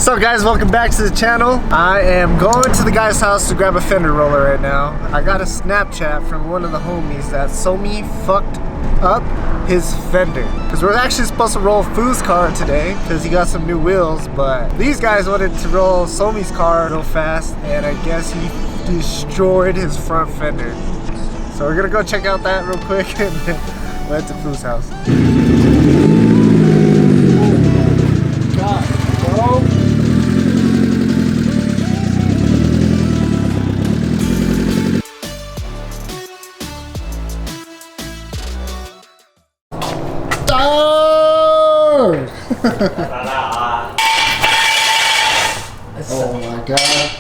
So guys, welcome back to the channel. I am going to the guy's house to grab a fender roller right now. I got a Snapchat from one of the homies that Somi fucked up his fender. Because we're actually supposed to roll Fu's car today because he got some new wheels, but these guys wanted to roll Somi's car real fast and I guess he destroyed his front fender. So we're gonna go check out that real quick and then head to Fu's house. God, bro. Oh my god.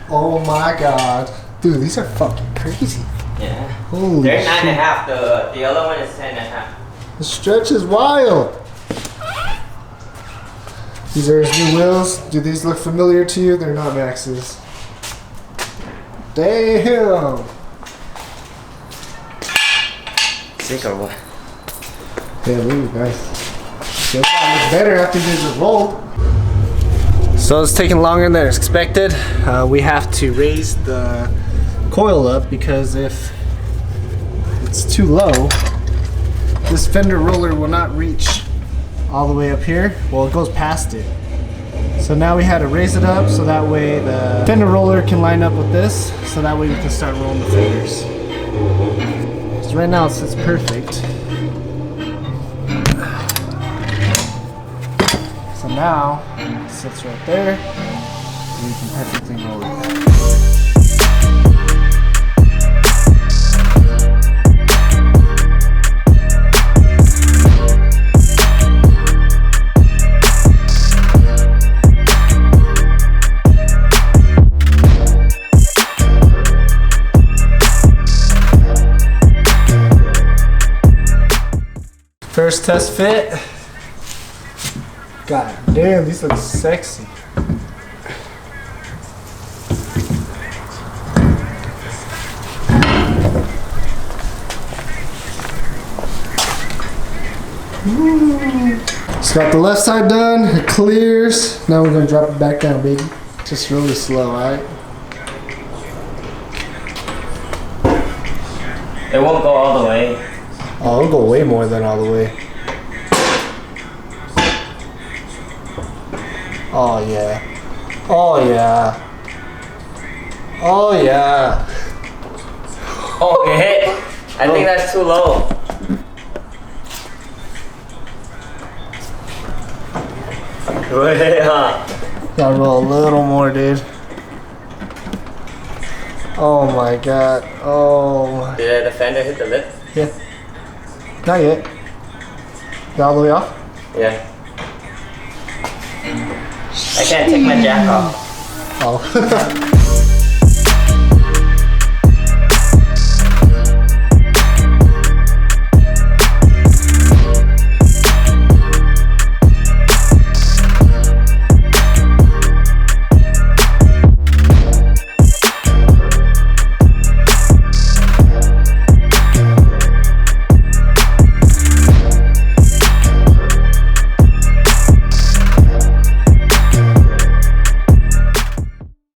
Oh my god. Dude, these are fucking crazy. Yeah. Holy They're shit. 9.5. The other one is 10.5. The stretch is wild. These are his new wheels. Do these look familiar to you? They're not Max's. Damn. Sick or what? Yeah, really nice. It looks better after these are rolled. So it's taking longer than expected. We have to raise the coil up because if it's too low, this fender roller will not reach all the way up here. Well, it goes past it. So now we had to raise it up so that way the fender roller can line up with this, so that way we can start rolling the fenders. So right now it sits perfect. So now it sits right there, and we can perfectly roll it. First test fit. God damn, these look sexy. Just got the left side done, it clears. Now we're gonna drop it back down, baby. Just really slow, alright? It won't go all the way. Oh, it'll go way more than all the way. Oh yeah. Oh yeah. Oh yeah. Oh, it hit. I think that's too low. Wait, huh? Gotta roll a little more, dude. Oh my god. Oh. Did the fender hit the lip? Yeah. Not yet. Got all the way off? Yeah. I can't take my jack off. Oh.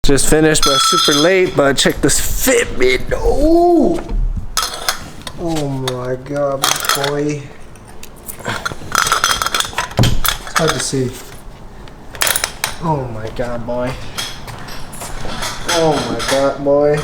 Just finished, but super late. But check this fitment. Oh, oh my god, boy. It's hard to see. Oh my god, boy. Oh my god, boy.